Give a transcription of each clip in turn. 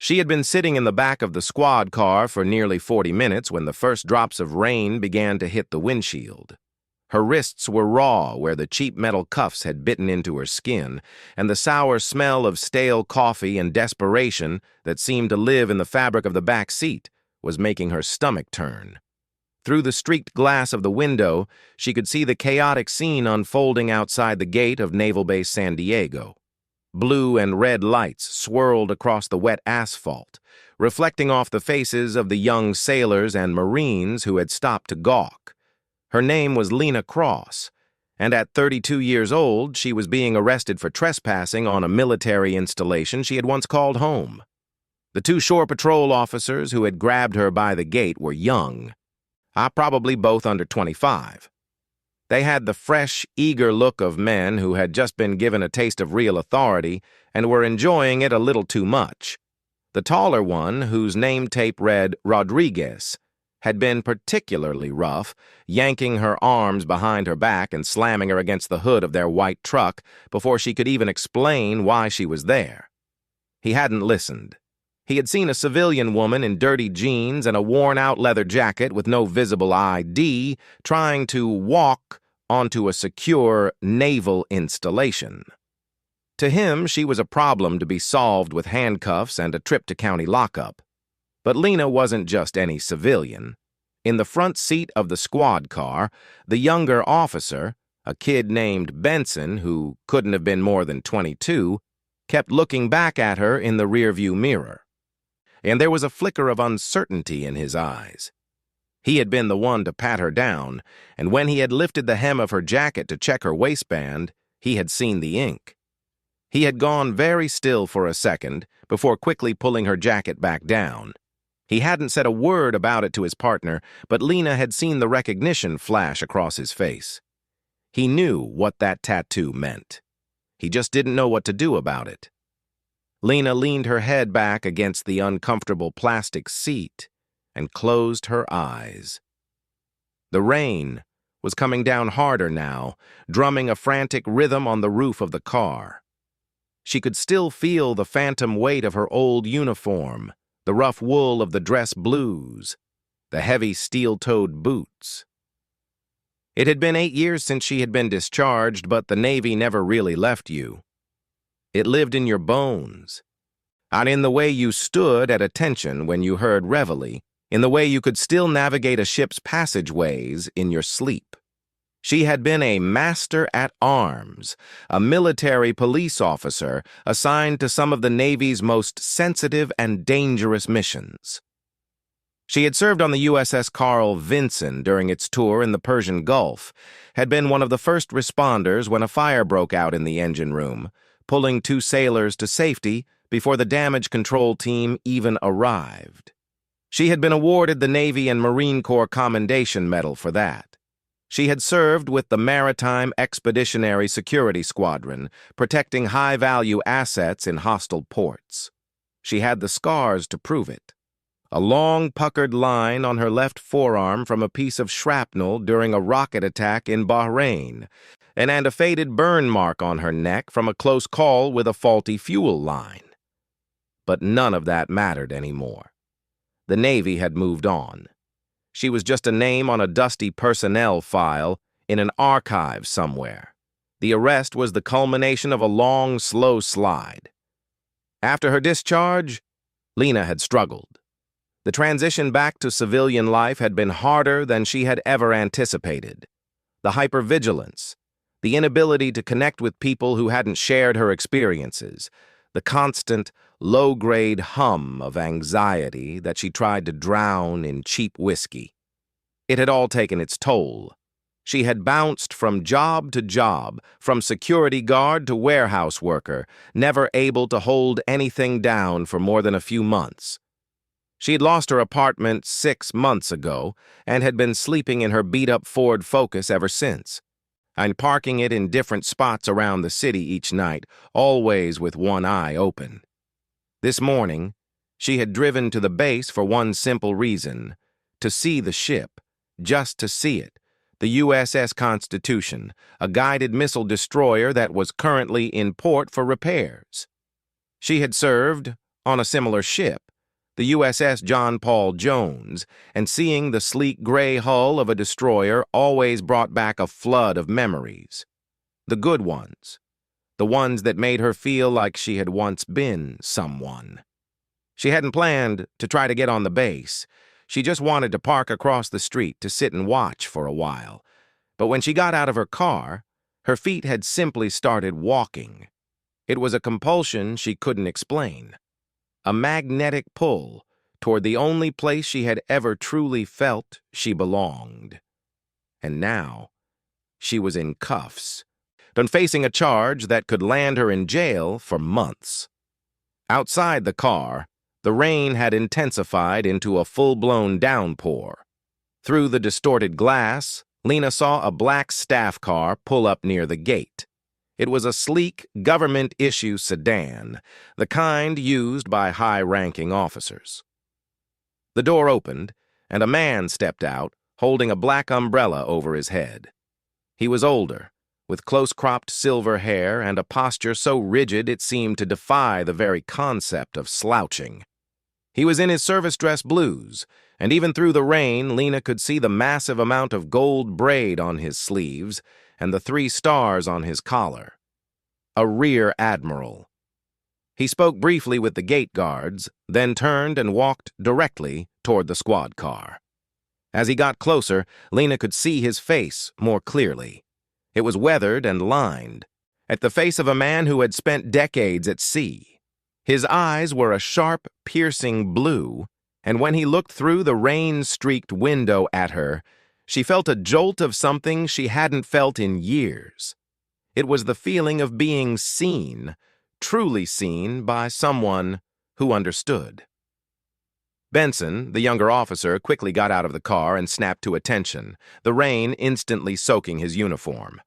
She had been sitting in the back of the squad car for nearly 40 minutes when the first drops of rain began to hit the windshield. Her wrists were raw where the cheap metal cuffs had bitten into her skin, and the sour smell of stale coffee and desperation that seemed to live in the fabric of the back seat was making her stomach turn. Through the streaked glass of the window, she could see the chaotic scene unfolding outside the gate of Naval Base San Diego. Blue and red lights swirled across the wet asphalt, reflecting off the faces of the young sailors and Marines who had stopped to gawk. Her name was Lena Cross, and at 32 years old, she was being arrested for trespassing on a military installation she had once called home. The two shore patrol officers who had grabbed her by the gate were young, probably both under 25. They had the fresh, eager look of men who had just been given a taste of real authority and were enjoying it a little too much. The taller one, whose name tape read Rodriguez, had been particularly rough, yanking her arms behind her back and slamming her against the hood of their white truck before she could even explain why she was there. He hadn't listened. He had seen a civilian woman in dirty jeans and a worn-out leather jacket with no visible ID trying to walk onto a secure naval installation. To him, she was a problem to be solved with handcuffs and a trip to county lockup. But Lena wasn't just any civilian. In the front seat of the squad car, the younger officer, a kid named Benson who couldn't have been more than 22, kept looking back at her in the rearview mirror. And there was a flicker of uncertainty in his eyes. He had been the one to pat her down, and when he had lifted the hem of her jacket to check her waistband, he had seen the ink. He had gone very still for a second before quickly pulling her jacket back down. He hadn't said a word about it to his partner, but Lena had seen the recognition flash across his face. He knew what that tattoo meant. He just didn't know what to do about it. Lena leaned her head back against the uncomfortable plastic seat and closed her eyes. The rain was coming down harder now, drumming a frantic rhythm on the roof of the car. She could still feel the phantom weight of her old uniform, the rough wool of the dress blues, the heavy steel-toed boots. It had been 8 years since she had been discharged, but the Navy never really left you. It lived in your bones, and in the way you stood at attention when you heard reveille, in the way you could still navigate a ship's passageways in your sleep. She had been a master at arms, a military police officer assigned to some of the Navy's most sensitive and dangerous missions. She had served on the USS Carl Vinson during its tour in the Persian Gulf, had been one of the first responders when a fire broke out in the engine room, pulling 2 sailors to safety before the damage control team even arrived. She had been awarded the Navy and Marine Corps Commendation Medal for that. She had served with the Maritime Expeditionary Security Squadron, protecting high-value assets in hostile ports. She had the scars to prove it. A long, puckered line on her left forearm from a piece of shrapnel during a rocket attack in Bahrain, and a faded burn mark on her neck from a close call with a faulty fuel line. But none of that mattered anymore. The Navy had moved on. She was just a name on a dusty personnel file in an archive somewhere. The arrest was the culmination of a long, slow slide. After her discharge, Lena had struggled. The transition back to civilian life had been harder than she had ever anticipated. The hypervigilance, the inability to connect with people who hadn't shared her experiences, the constant, low-grade hum of anxiety that she tried to drown in cheap whiskey. It had all taken its toll. She had bounced from job to job, from security guard to warehouse worker, never able to hold anything down for more than a few months. She had lost her apartment 6 months ago and had been sleeping in her beat-up Ford Focus ever since, and parking it in different spots around the city each night, always with one eye open. This morning, she had driven to the base for one simple reason: to see the ship, just to see it, the USS Constitution, a guided missile destroyer that was currently in port for repairs. She had served, on a similar ship, the USS John Paul Jones, and seeing the sleek gray hull of a destroyer always brought back a flood of memories. The good ones. The ones that made her feel like she had once been someone. She hadn't planned to try to get on the base. She just wanted to park across the street to sit and watch for a while. But when she got out of her car, her feet had simply started walking. It was a compulsion she couldn't explain. A magnetic pull toward the only place she had ever truly felt she belonged. And now, she was in cuffs, and facing a charge that could land her in jail for months. Outside the car, the rain had intensified into a full-blown downpour. Through the distorted glass, Lena saw a black staff car pull up near the gate. It was a sleek, government-issue sedan, the kind used by high-ranking officers. The door opened, and a man stepped out, holding a black umbrella over his head. He was older, with close-cropped silver hair and a posture so rigid it seemed to defy the very concept of slouching. He was in his service-dress blues, and even through the rain, Lena could see the massive amount of gold braid on his sleeves and the 3 stars on his collar. A rear admiral. He spoke briefly with the gate guards, then turned and walked directly toward the squad car. As he got closer, Lena could see his face more clearly. It was weathered and lined, at the face of a man who had spent decades at sea. His eyes were a sharp, piercing blue, and when he looked through the rain-streaked window at her, she felt a jolt of something she hadn't felt in years. It was the feeling of being seen, truly seen by someone who understood. Benson, the younger officer, quickly got out of the car and snapped to attention, the rain instantly soaking his uniform.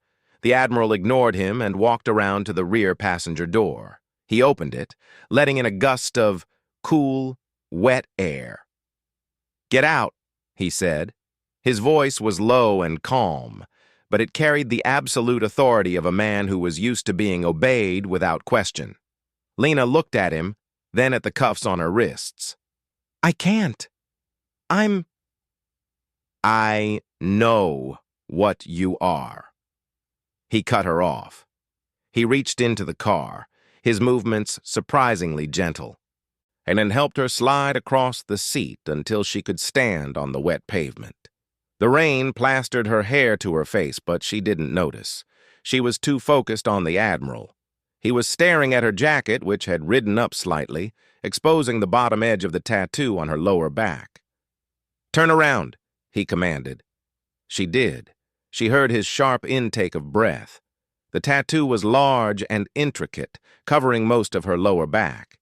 The Admiral ignored him and walked around to the rear passenger door. He opened it, letting in a gust of cool, wet air. "Get out," he said. His voice was low and calm, but it carried the absolute authority of a man who was used to being obeyed without question. Lena looked at him, then at the cuffs on her wrists. "I can't. I know what you are." He cut her off. He reached into the car, his movements surprisingly gentle, and then helped her slide across the seat until she could stand on the wet pavement. The rain plastered her hair to her face, but she didn't notice. She was too focused on the Admiral. He was staring at her jacket, which had ridden up slightly, exposing the bottom edge of the tattoo on her lower back. "Turn around," he commanded. She did. She heard his sharp intake of breath. The tattoo was large and intricate, covering most of her lower back.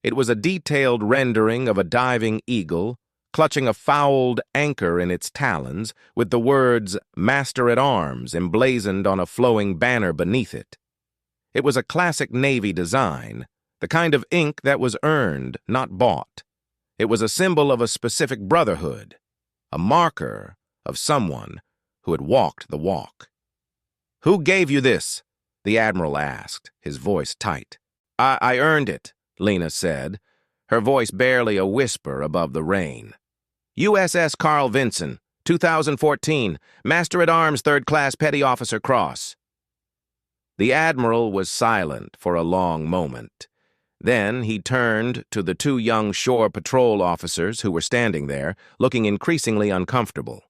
It was a detailed rendering of a diving eagle, clutching a fouled anchor in its talons, with the words "Master-at-Arms" emblazoned on a flowing banner beneath it. It was a classic Navy design, the kind of ink that was earned, not bought. It was a symbol of a specific brotherhood, a marker of someone who had walked the walk. "Who gave you this?" the Admiral asked, his voice tight. I earned it," Lena said, her voice barely a whisper above the rain. "USS Carl Vinson, 2014, Master-at-Arms 3rd Class Petty Officer Cross." The Admiral was silent for a long moment. Then he turned to the 2 young shore patrol officers who were standing there, looking increasingly uncomfortable.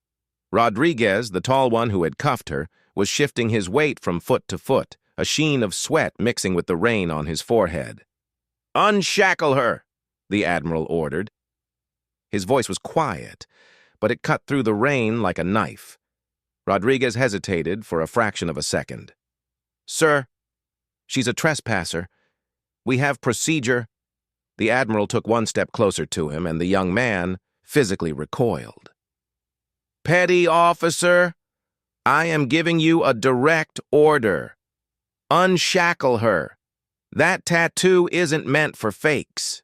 Rodriguez, the tall one who had cuffed her, was shifting his weight from foot to foot, a sheen of sweat mixing with the rain on his forehead. "Unshackle her," the Admiral ordered. His voice was quiet, but it cut through the rain like a knife. Rodriguez hesitated for a fraction of a second. "Sir, she's a trespasser. We have procedure." The Admiral took one step closer to him, and the young man physically recoiled. "Petty officer, I am giving you a direct order. Unshackle her. That tattoo isn't meant for fakes."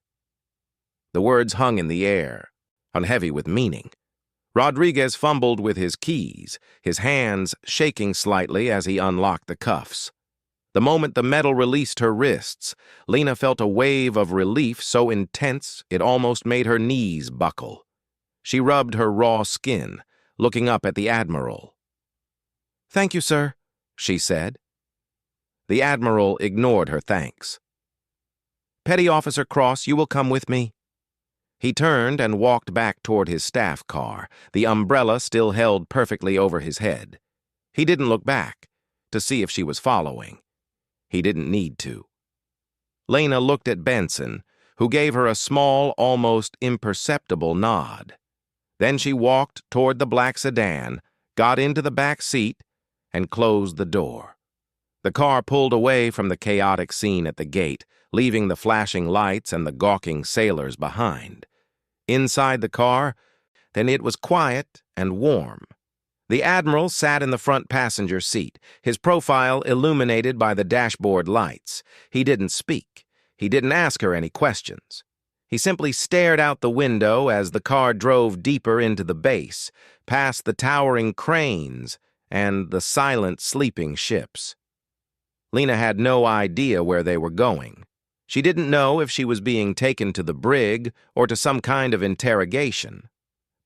The words hung in the air, heavy with meaning. Rodriguez fumbled with his keys, his hands shaking slightly as he unlocked the cuffs. The moment the metal released her wrists, Lena felt a wave of relief so intense it almost made her knees buckle. She rubbed her raw skin, looking up at the Admiral. "Thank you, sir," she said. The Admiral ignored her thanks. "Petty Officer Cross, you will come with me." He turned and walked back toward his staff car, the umbrella still held perfectly over his head. He didn't look back to see if she was following. He didn't need to. Lena looked at Benson, who gave her a small, almost imperceptible nod. Then she walked toward the black sedan, got into the back seat, and closed the door. The car pulled away from the chaotic scene at the gate, leaving the flashing lights and the gawking sailors behind. Inside the car, then it was quiet and warm. The Admiral sat in the front passenger seat, his profile illuminated by the dashboard lights. He didn't speak. He didn't ask her any questions. He simply stared out the window as the car drove deeper into the base, past the towering cranes and the silent sleeping ships. Lena had no idea where they were going. She didn't know if she was being taken to the brig or to some kind of interrogation.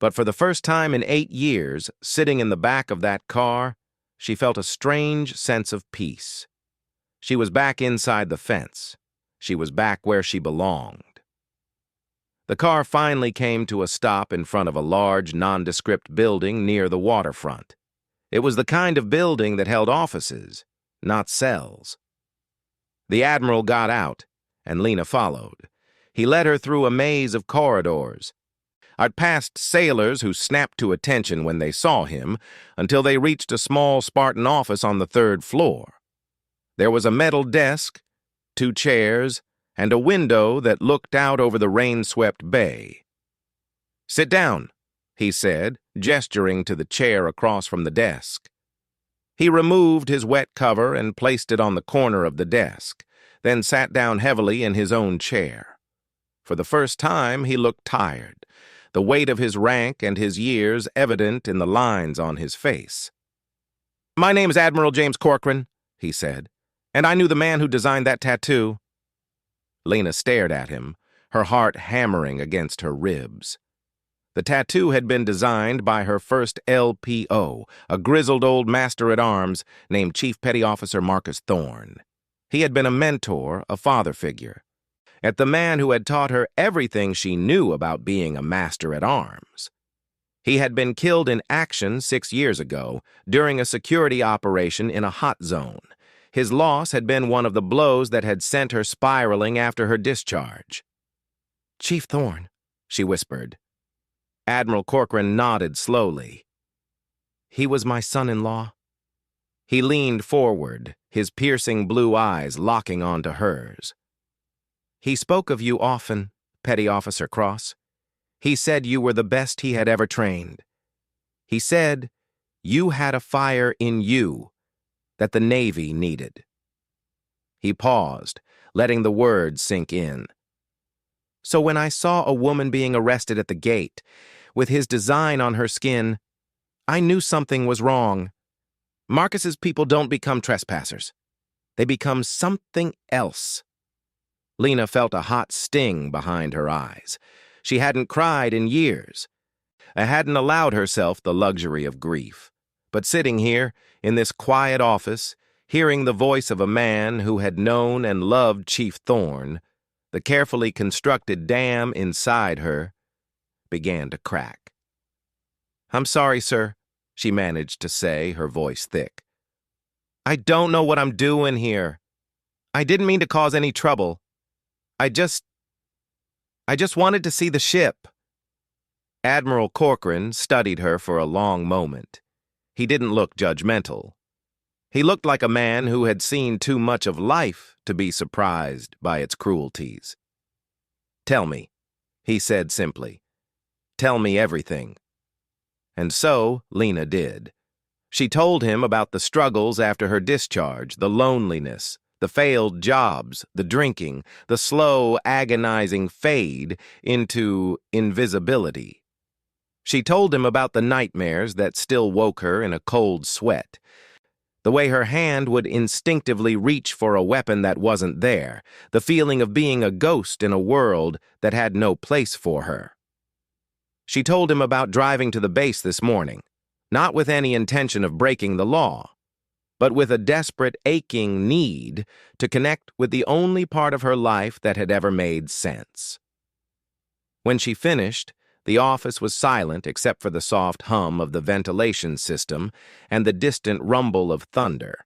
But for the first time in 8 years, sitting in the back of that car, she felt a strange sense of peace. She was back inside the fence. She was back where she belonged. The car finally came to a stop in front of a large, nondescript building near the waterfront. It was the kind of building that held offices, not cells. The Admiral got out, and Lena followed. He led her through a maze of corridors. I'd passed sailors who snapped to attention when they saw him until they reached a small Spartan office on the 3rd floor. There was a metal desk, 2 chairs, and a window that looked out over the rain-swept bay. "Sit down," he said, gesturing to the chair across from the desk. He removed his wet cover and placed it on the corner of the desk, then sat down heavily in his own chair. For the first time, he looked tired, the weight of his rank and his years evident in the lines on his face. "My name is Admiral James Corcoran," he said, "and I knew the man who designed that tattoo." Lena stared at him, her heart hammering against her ribs. The tattoo had been designed by her first LPO, a grizzled old master-at-arms named Chief Petty Officer Marcus Thorne. He had been a mentor, a father figure, at the man who had taught her everything she knew about being a master-at-arms. He had been killed in action 6 years ago during a security operation in a hot zone. His loss had been one of the blows that had sent her spiraling after her discharge. "Chief Thorne," she whispered. Admiral Corcoran nodded slowly. "He was my son-in-law." He leaned forward, his piercing blue eyes locking onto hers. "He spoke of you often, Petty Officer Cross. He said you were the best he had ever trained. He said you had a fire in you that the Navy needed." He paused, letting the words sink in. "So when I saw a woman being arrested at the gate, with his design on her skin, I knew something was wrong. Marcus's people don't become trespassers. They become something else." Lena felt a hot sting behind her eyes. She hadn't cried in years. Hadn't allowed herself the luxury of grief. But sitting here, in this quiet office, hearing the voice of a man who had known and loved Chief Thorne, the carefully constructed dam inside her began to crack. "I'm sorry, sir," she managed to say, her voice thick. "I don't know what I'm doing here. I didn't mean to cause any trouble. I just wanted to see the ship." Admiral Corcoran studied her for a long moment. He didn't look judgmental. He looked like a man who had seen too much of life to be surprised by its cruelties. "Tell me," he said simply. "Tell me everything." And so Lena did. She told him about the struggles after her discharge, the loneliness, the failed jobs, the drinking, the slow, agonizing fade into invisibility. She told him about the nightmares that still woke her in a cold sweat, The way her hand would instinctively reach for a weapon that wasn't there, the feeling of being a ghost in a world that had no place for her. She told him about driving to the base this morning, not with any intention of breaking the law, but with a desperate, aching need to connect with the only part of her life that had ever made sense. When she finished, the office was silent except for the soft hum of the ventilation system and the distant rumble of thunder.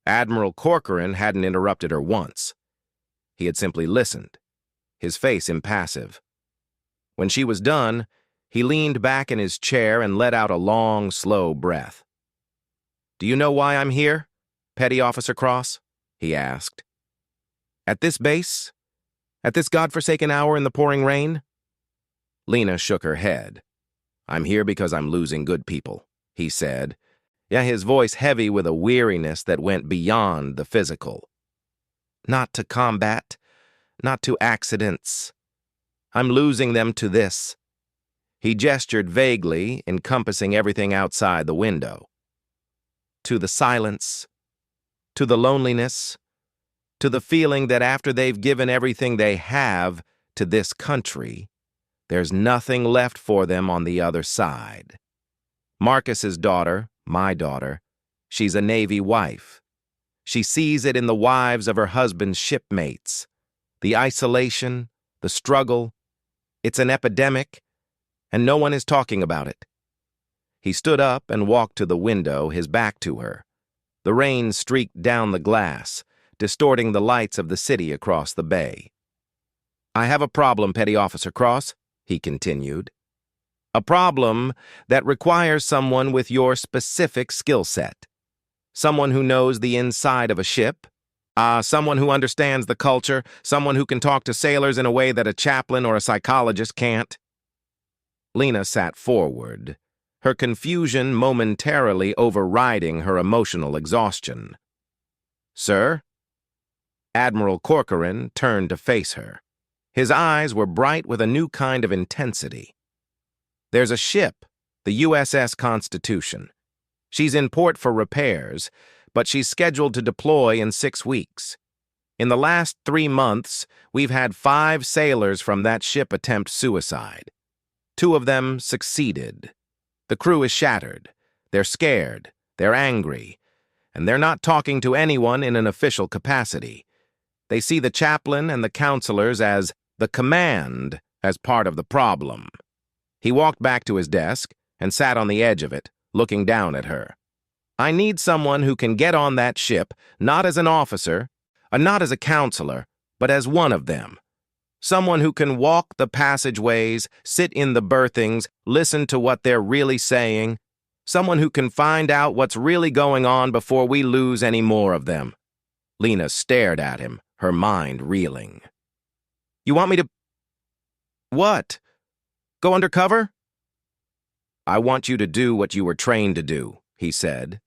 Admiral Corcoran hadn't interrupted her once. He had simply listened, his face impassive. When she was done, he leaned back in his chair and let out a long, slow breath. "Do you know why I'm here, Petty Officer Cross?" he asked. "At this base? At this godforsaken hour in the pouring rain?" Lena shook her head. "I'm here because I'm losing good people," he said, his voice heavy with a weariness that went beyond the physical. "Not to combat, not to accidents. I'm losing them to this." He gestured vaguely, encompassing everything outside the window. "To the silence, to the loneliness, to the feeling that after they've given everything they have to this country, there's nothing left for them on the other side. Marcus's daughter, my daughter, she's a Navy wife. She sees it in the wives of her husband's shipmates. The isolation, the struggle, it's an epidemic, and no one is talking about it." He stood up and walked to the window, his back to her. The rain streaked down the glass, distorting the lights of the city across the bay. "I have a problem, Petty Officer Cross," he continued. "A problem that requires someone with your specific skill set. Someone who knows the inside of a ship. Someone who understands the culture. Someone who can talk to sailors in a way that a chaplain or a psychologist can't." Lena sat forward, her confusion momentarily overriding her emotional exhaustion. "Sir?" Admiral Corcoran turned to face her. His eyes were bright with a new kind of intensity. "There's a ship, the USS Constitution. She's in port for repairs, but she's scheduled to deploy in 6 weeks. In the last 3 months, we've had 5 sailors from that ship attempt suicide. 2 of them succeeded. The crew is shattered. They're scared. They're angry. And they're not talking to anyone in an official capacity. They see the chaplain and the counselors as the command as part of the problem." He walked back to his desk and sat on the edge of it, looking down at her. "I need someone who can get on that ship, not as an officer, not as a counselor, but as one of them. Someone who can walk the passageways, sit in the berthings, listen to what they're really saying. Someone who can find out what's really going on before we lose any more of them." Lena stared at him, her mind reeling. "You want me to—" "What? Go undercover?" "I want you to do what you were trained to do," he said.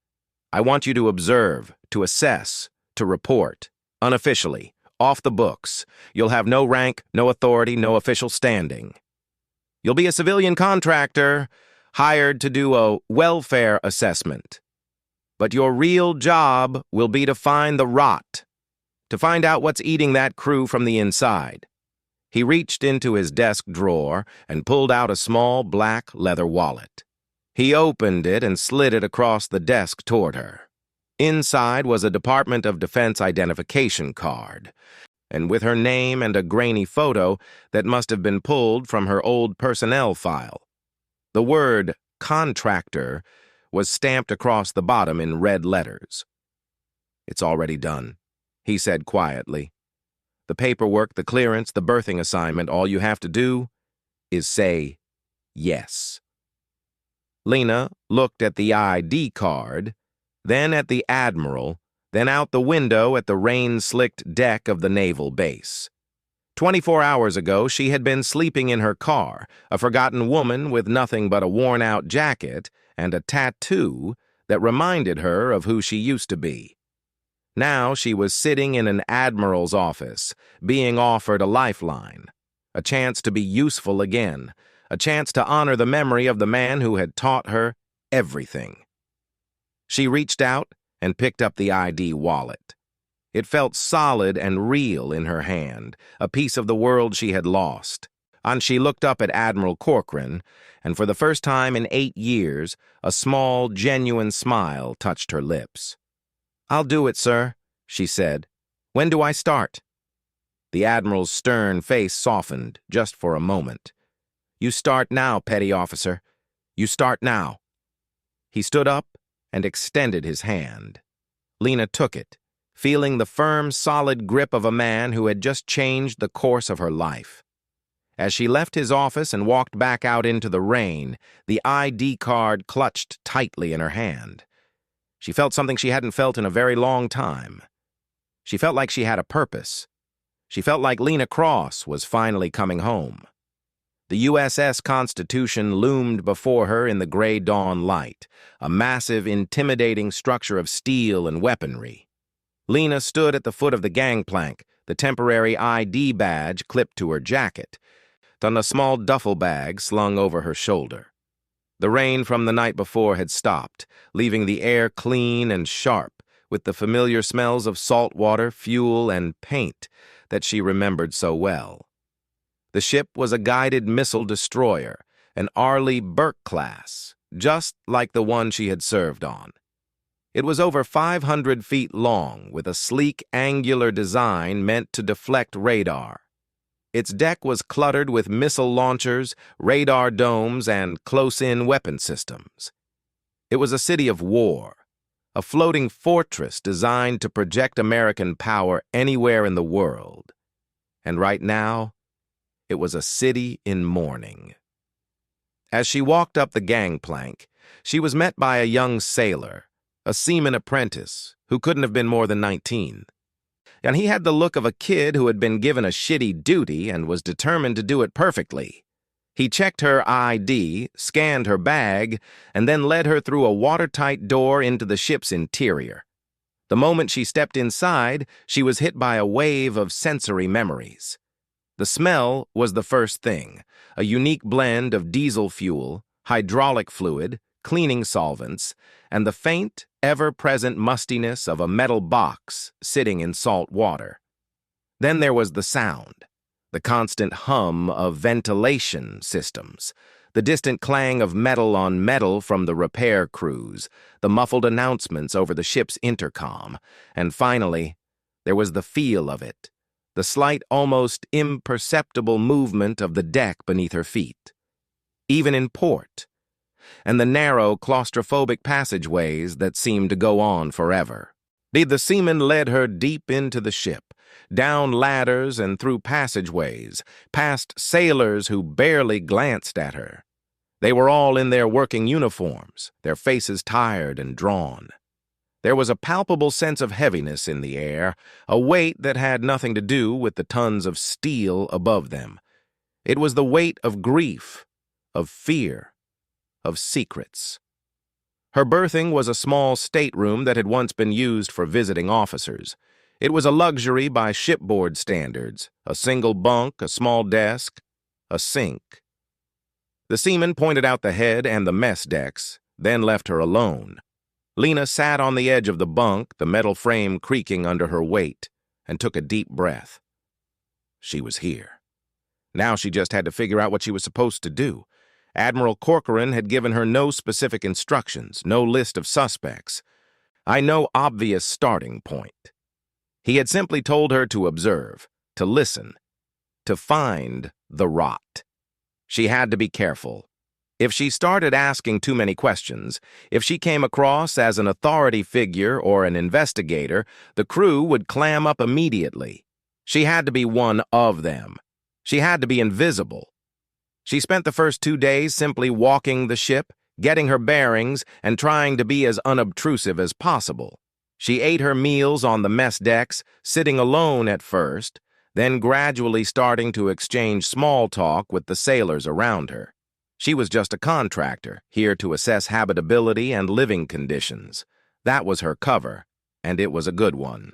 "I want you to observe, to assess, to report, unofficially, off the books. You'll have no rank, no authority, no official standing. You'll be a civilian contractor, hired to do a welfare assessment. But your real job will be to find the rot, to find out what's eating that crew from the inside." He reached into his desk drawer and pulled out a small black leather wallet. He opened it and slid it across the desk toward her. Inside was a Department of Defense identification card, and with her name and a grainy photo that must have been pulled from her old personnel file. The word contractor was stamped across the bottom in red letters. "It's already done," he said quietly. "The paperwork, the clearance, the berthing assignment, all you have to do is say yes." Lena looked at the ID card, then at the Admiral, then out the window at the rain-slicked deck of the naval base. 24 hours ago, she had been sleeping in her car, a forgotten woman with nothing but a worn-out jacket and a tattoo that reminded her of who she used to be. Now she was sitting in an admiral's office, being offered a lifeline, a chance to be useful again, a chance to honor the memory of the man who had taught her everything. She reached out and picked up the ID wallet. It felt solid and real in her hand, a piece of the world she had lost. And she looked up at Admiral Corcoran, and for the first time in 8 years, a small, genuine smile touched her lips. "I'll do it, sir," she said. "When do I start?" The Admiral's stern face softened, just for a moment. "You start now, petty officer. You start now." He stood up and extended his hand. Lena took it, feeling the firm, solid grip of a man who had just changed the course of her life. As she left his office and walked back out into the rain, the ID card clutched tightly in her hand. She felt something she hadn't felt in a very long time. She felt like she had a purpose. She felt like Lena Cross was finally coming home. The USS Constitution loomed before her in the gray dawn light, a massive, intimidating structure of steel and weaponry. Lena stood at the foot of the gangplank, the temporary ID badge clipped to her jacket, on a small duffel bag slung over her shoulder. The rain from the night before had stopped, leaving the air clean and sharp, with the familiar smells of salt water, fuel, and paint that she remembered so well. The ship was a guided missile destroyer, an Arleigh Burke class, just like the one she had served on. It was over 500 feet long, with a sleek, angular design meant to deflect radar. Its deck was cluttered with missile launchers, radar domes, and close-in weapon systems. It was a city of war, a floating fortress designed to project American power anywhere in the world. And right now, it was a city in mourning. As she walked up the gangplank, she was met by a young sailor, a seaman apprentice, who couldn't have been more than 19. And he had the look of a kid who had been given a shitty duty and was determined to do it perfectly. He checked her ID, scanned her bag, and then led her through a watertight door into the ship's interior. The moment she stepped inside, she was hit by a wave of sensory memories. The smell was the first thing, a unique blend of diesel fuel, hydraulic fluid, cleaning solvents, and the faint, ever-present mustiness of a metal box sitting in salt water. Then there was the sound, the constant hum of ventilation systems, the distant clang of metal on metal from the repair crews, the muffled announcements over the ship's intercom, and finally, there was the feel of it, the slight, almost imperceptible movement of the deck beneath her feet. Even in port, and the narrow, claustrophobic passageways that seemed to go on forever. The seaman led her deep into the ship, down ladders and through passageways, past sailors who barely glanced at her. They were all in their working uniforms, their faces tired and drawn. There was a palpable sense of heaviness in the air, a weight that had nothing to do with the tons of steel above them. It was the weight of grief, of fear, of secrets. Her berthing was a small stateroom that had once been used for visiting officers. It was a luxury by shipboard standards, a single bunk, a small desk, a sink. The seaman pointed out the head and the mess decks, then left her alone. Lena sat on the edge of the bunk, the metal frame creaking under her weight, and took a deep breath. She was here. Now she just had to figure out what she was supposed to do. Admiral Corcoran had given her no specific instructions, no list of suspects, no obvious starting point. He had simply told her to observe, to listen, to find the rot. She had to be careful. If she started asking too many questions, if she came across as an authority figure or an investigator, the crew would clam up immediately. She had to be one of them. She had to be invisible. She spent the first 2 days simply walking the ship, getting her bearings, and trying to be as unobtrusive as possible. She ate her meals on the mess decks, sitting alone at first, then gradually starting to exchange small talk with the sailors around her. She was just a contractor, here to assess habitability and living conditions. That was her cover, and it was a good one.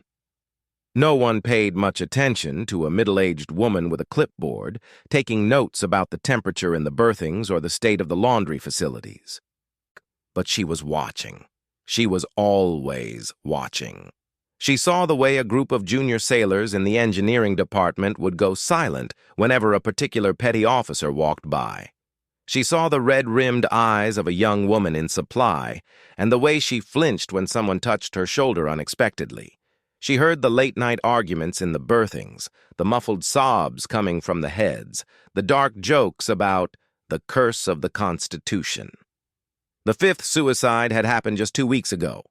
No one paid much attention to a middle-aged woman with a clipboard, taking notes about the temperature in the berthings or the state of the laundry facilities. But she was watching. She was always watching. She saw the way a group of junior sailors in the engineering department would go silent whenever a particular petty officer walked by. She saw the red-rimmed eyes of a young woman in supply, and the way she flinched when someone touched her shoulder unexpectedly. She heard the late-night arguments in the berthings, the muffled sobs coming from the heads, the dark jokes about the curse of the Constitution. The fifth suicide had happened just 2 weeks ago.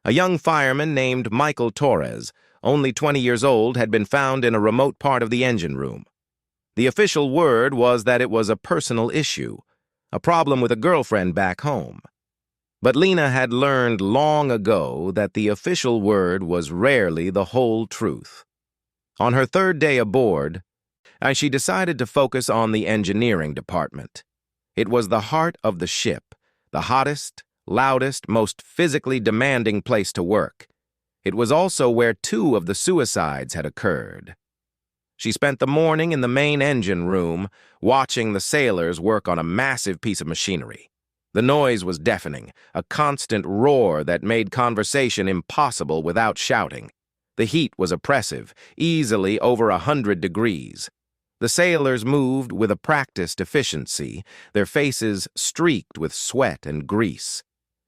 A young fireman named Michael Torres, only 20 years old, had been found in a remote part of the engine room. The official word was that it was a personal issue, a problem with a girlfriend back home. But Lena had learned long ago that the official word was rarely the whole truth. On her third day aboard, she decided to focus on the engineering department. It was the heart of the ship, the hottest, loudest, most physically demanding place to work. It was also where 2 of the suicides had occurred. She spent the morning in the main engine room, watching the sailors work on a massive piece of machinery. The noise was deafening, a constant roar that made conversation impossible without shouting. The heat was oppressive, easily over 100 degrees. The sailors moved with a practiced efficiency, their faces streaked with sweat and grease.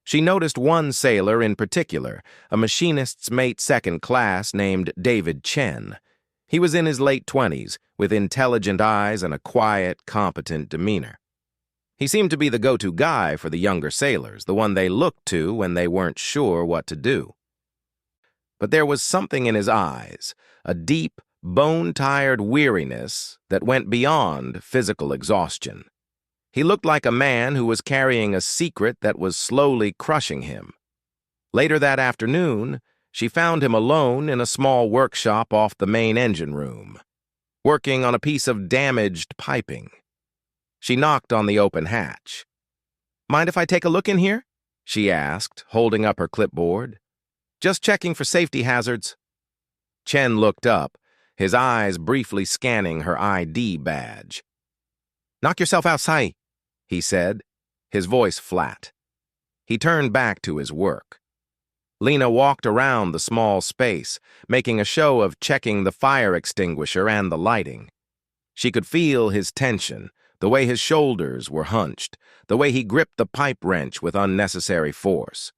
She noticed one sailor in particular, a machinist's mate second class named David Chen. He was in his late 20s, with intelligent eyes and a quiet, competent demeanor. He seemed to be the go-to guy for the younger sailors, the one they looked to when they weren't sure what to do. But there was something in his eyes, a deep, bone-tired weariness that went beyond physical exhaustion. He looked like a man who was carrying a secret that was slowly crushing him. Later that afternoon, she found him alone in a small workshop off the main engine room, working on a piece of damaged piping. She knocked on the open hatch. "Mind if I take a look in here?" she asked, holding up her clipboard. "Just checking for safety hazards." Chen looked up, his eyes briefly scanning her ID badge. "Knock yourself out, Sai," he said, his voice flat. He turned back to his work. Lena walked around the small space, making a show of checking the fire extinguisher and the lighting. She could feel his tension, the way his shoulders were hunched, the way he gripped the pipe wrench with unnecessary force.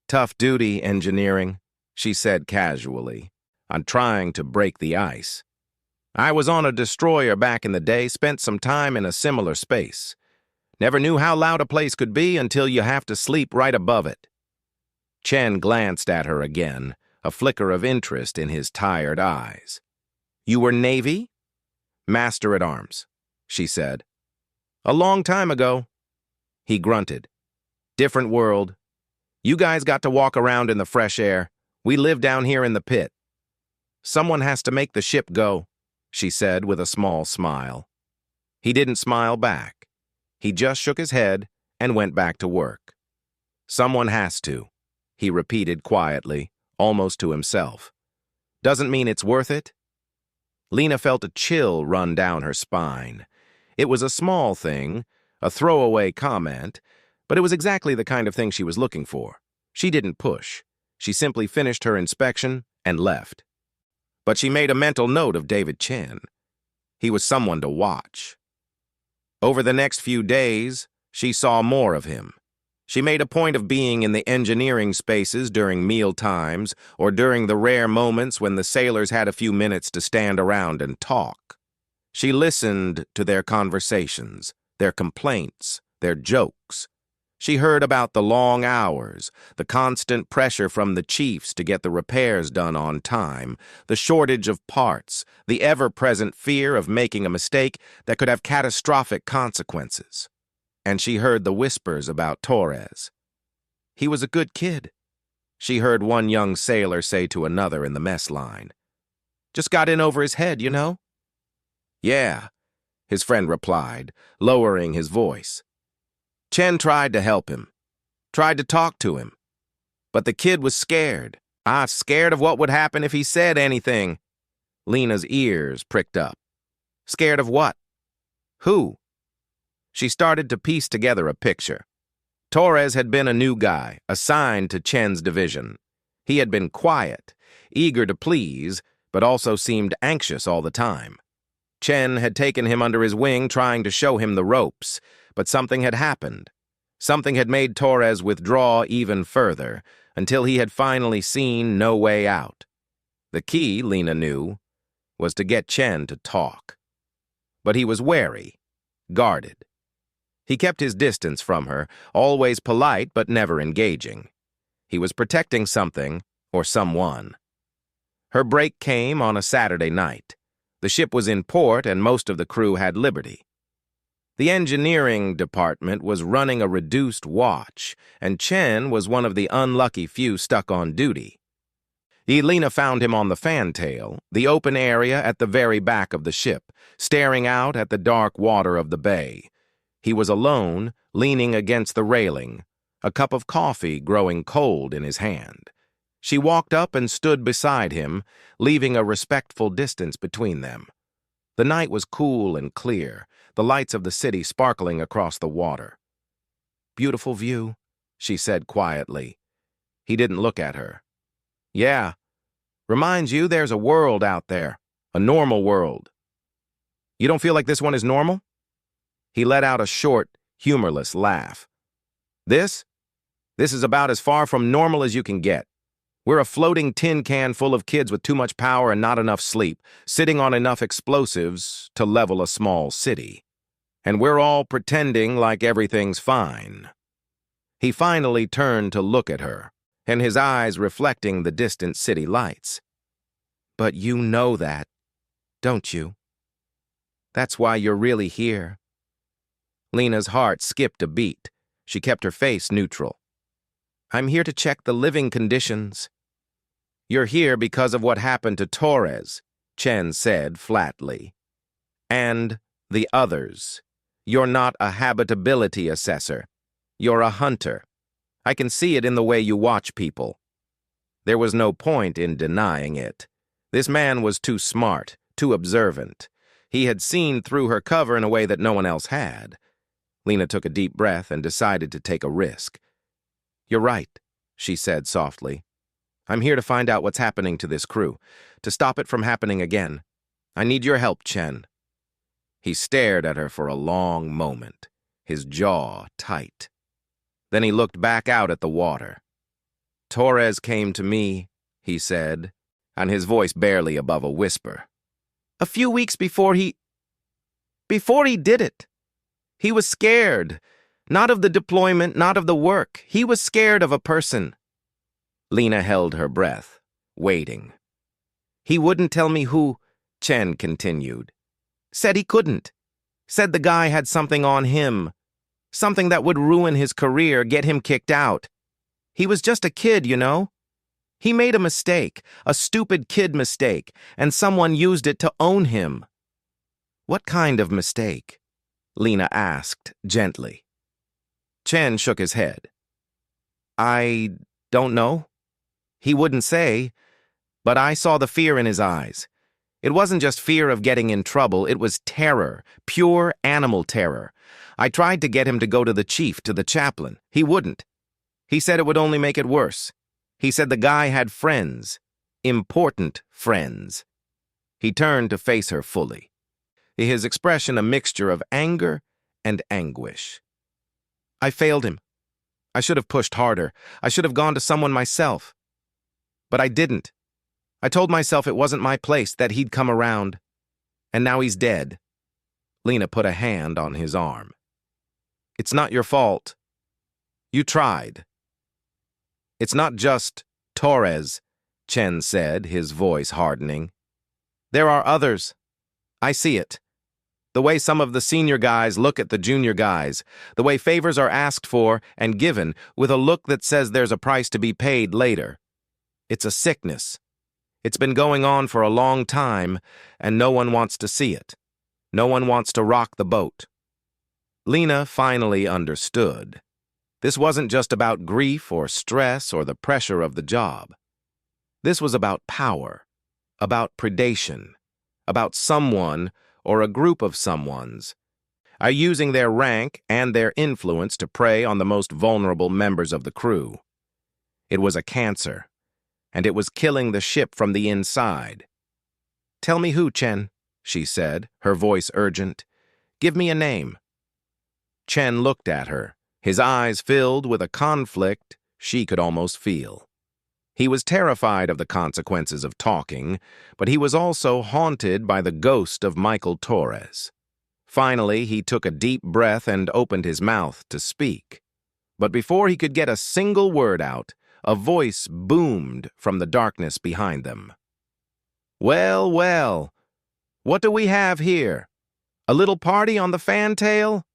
"Tough duty, engineering," she said casually. "I'm trying to break the ice. I was on a destroyer back in the day, spent some time in a similar space. Never knew how loud a place could be until you have to sleep right above it." Chen glanced at her again, a flicker of interest in his tired eyes. "You were Navy?" "Master-at-arms," she said. "A long time ago." He grunted. "Different world. You guys got to walk around in the fresh air. We live down here in the pit." "Someone has to make the ship go," she said with a small smile. He didn't smile back. He just shook his head and went back to work. "Someone has to," he repeated quietly, almost to himself. "Doesn't mean it's worth it." Lena felt a chill run down her spine. It was a small thing, a throwaway comment, but it was exactly the kind of thing she was looking for. She didn't push. She simply finished her inspection and left. But she made a mental note of David Chen. He was someone to watch. Over the next few days, she saw more of him. She made a point of being in the engineering spaces during meal times or during the rare moments when the sailors had a few minutes to stand around and talk. She listened to their conversations, their complaints, their jokes. She heard about the long hours, the constant pressure from the chiefs to get the repairs done on time, the shortage of parts, the ever-present fear of making a mistake that could have catastrophic consequences. And she heard the whispers about Torres. "He was a good kid," she heard one young sailor say to another in the mess line. "Just got in over his head, you know?" "Yeah," his friend replied, lowering his voice. Chen tried to help him, tried to talk to him. But the kid was scared. Scared of what would happen if he said anything. Lena's ears pricked up. Scared of what? Who? She started to piece together a picture. Torres had been a new guy, assigned to Chen's division. He had been quiet, eager to please, but also seemed anxious all the time. Chen had taken him under his wing, trying to show him the ropes, but something had happened. Something had made Torres withdraw even further, until he had finally seen no way out. The key, Lena knew, was to get Chen to talk. But he was wary, guarded. He kept his distance from her, always polite but never engaging. He was protecting something or someone. Her break came on a Saturday night. The ship was in port and most of the crew had liberty. The engineering department was running a reduced watch, and Chen was one of the unlucky few stuck on duty. Lena found him on the fantail, the open area at the very back of the ship, staring out at the dark water of the bay. He was alone, leaning against the railing, a cup of coffee growing cold in his hand. She walked up and stood beside him, leaving a respectful distance between them. The night was cool and clear, the lights of the city sparkling across the water. "Beautiful view," she said quietly. He didn't look at her. "Yeah. Reminds you there's a world out there, a normal world. You don't feel like this one is normal?" He let out a short, humorless laugh. This is about as far from normal as you can get. We're a floating tin can full of kids with too much power and not enough sleep, sitting on enough explosives to level a small city. And we're all pretending like everything's fine." He finally turned to look at her, and his eyes reflecting the distant city lights. "But you know that, don't you? That's why you're really here." Lena's heart skipped a beat. She kept her face neutral. "I'm here to check the living conditions." "You're here because of what happened to Torres," Chen said flatly. "And the others. You're not a habitability assessor. You're a hunter. I can see it in the way you watch people." There was no point in denying it. This man was too smart, too observant. He had seen through her cover in a way that no one else had. Lena took a deep breath and decided to take a risk. "You're right," she said softly. "I'm here to find out what's happening to this crew, to stop it from happening again. I need your help, Chen." He stared at her for a long moment, his jaw tight. Then he looked back out at the water. "Torres came to me," he said, and his voice barely above a whisper. "A few weeks before he did it. He was scared, not of the deployment, not of the work. He was scared of a person." Lena held her breath, waiting. "He wouldn't tell me who," Chen continued. "Said he couldn't. Said the guy had something on him. Something that would ruin his career, get him kicked out. He was just a kid, you know? He made a mistake, a stupid kid mistake, and someone used it to own him." "What kind of mistake?" Lena asked gently. Chen shook his head. "I don't know. He wouldn't say, but I saw the fear in his eyes. It wasn't just fear of getting in trouble, it was terror, pure animal terror. I tried to get him to go to the chief, to the chaplain. He wouldn't. He said it would only make it worse. He said the guy had friends, important friends." He turned to face her fully, his expression a mixture of anger and anguish. "I failed him. I should have pushed harder. I should have gone to someone myself. But I didn't. I told myself it wasn't my place, that he'd come around. And now he's dead." Lena put a hand on his arm. "It's not your fault. You tried." "It's not just Torres," Chen said, his voice hardening. "There are others. I see it. The way some of the senior guys look at the junior guys, the way favors are asked for and given with a look that says there's a price to be paid later. It's a sickness. It's been going on for a long time, and no one wants to see it. No one wants to rock the boat." Lena finally understood. This wasn't just about grief or stress or the pressure of the job. This was about power, about predation, about someone or a group of someones, are using their rank and their influence to prey on the most vulnerable members of the crew. It was a cancer, and it was killing the ship from the inside. "Tell me who, Chen," she said, her voice urgent. "Give me a name." Chen looked at her, his eyes filled with a conflict she could almost feel. He was terrified of the consequences of talking, but he was also haunted by the ghost of Michael Torres. Finally, he took a deep breath and opened his mouth to speak. But before he could get a single word out, a voice boomed from the darkness behind them. "Well, well, what do we have here? A little party on the fantail?"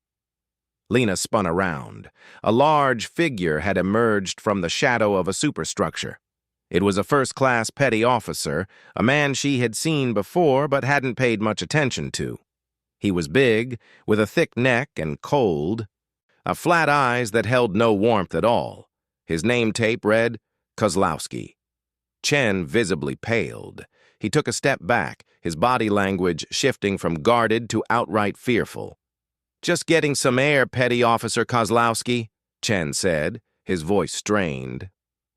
Lena spun around. A large figure had emerged from the shadow of a superstructure. It was a first-class petty officer, a man she had seen before but hadn't paid much attention to. He was big, with a thick neck and cold, flat eyes that held no warmth at all. His name tape read, Kozlowski. Chen visibly paled. He took a step back, his body language shifting from guarded to outright fearful. "Just getting some air, Petty Officer Kozlowski," Chen said, his voice strained.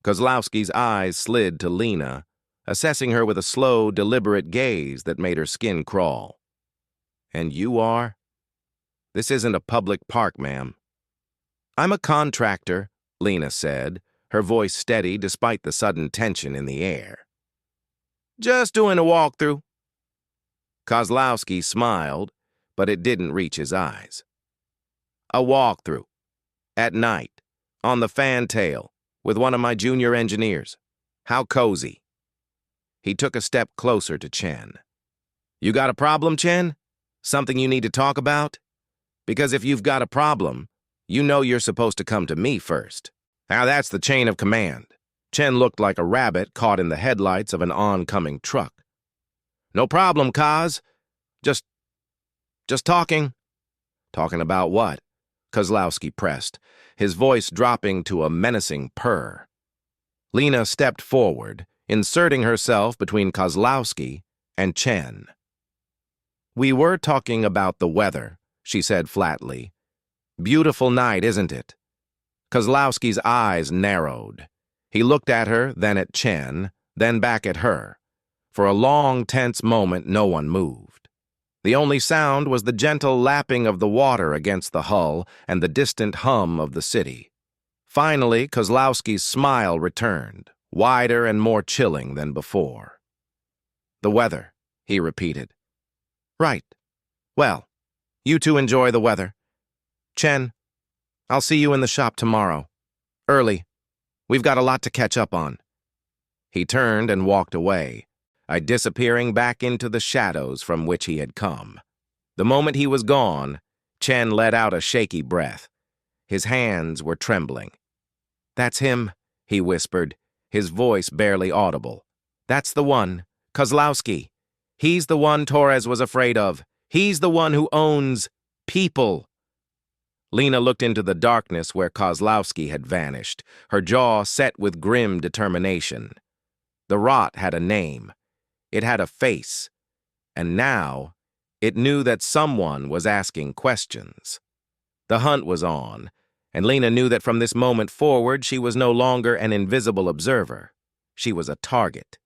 Kozlowski's eyes slid to Lena, assessing her with a slow, deliberate gaze that made her skin crawl. "And you are?" "This isn't a public park, ma'am." "I'm a contractor," Lena said, her voice steady despite the sudden tension in the air. "Just doing a walkthrough." Kozlowski smiled, but it didn't reach his eyes. "A walkthrough. At night. On the fantail. With one of my junior engineers. How cozy." He took a step closer to Chen. "You got a problem, Chen? Something you need to talk about? Because if you've got a problem, you know you're supposed to come to me first." Now that's the chain of command. Chen looked like a rabbit caught in the headlights of an oncoming truck. "No problem, Kaz. Just talking." "Talking about what?" Kozlowski pressed, his voice dropping to a menacing purr. Lena stepped forward, inserting herself between Kozlowski and Chen. "We were talking about the weather," she said flatly. "Beautiful night, isn't it?" Kozlowski's eyes narrowed. He looked at her, then at Chen, then back at her. For a long, tense moment, no one moved. The only sound was the gentle lapping of the water against the hull and the distant hum of the city. Finally, Kozlowski's smile returned, wider and more chilling than before. "The weather," he repeated. "Right. Well, you two enjoy the weather. Chen, I'll see you in the shop tomorrow. Early. We've got a lot to catch up on." He turned and walked away, disappearing back into the shadows from which he had come. The moment he was gone, Chen let out a shaky breath. His hands were trembling. "That's him," he whispered, his voice barely audible. "That's the one, Kozlowski. He's the one Torres was afraid of. He's the one who owns people." Lena looked into the darkness where Kozlowski had vanished, her jaw set with grim determination. The rot had a name. It had a face. And now, it knew that someone was asking questions. The hunt was on, and Lena knew that from this moment forward she was no longer an invisible observer. She was a target.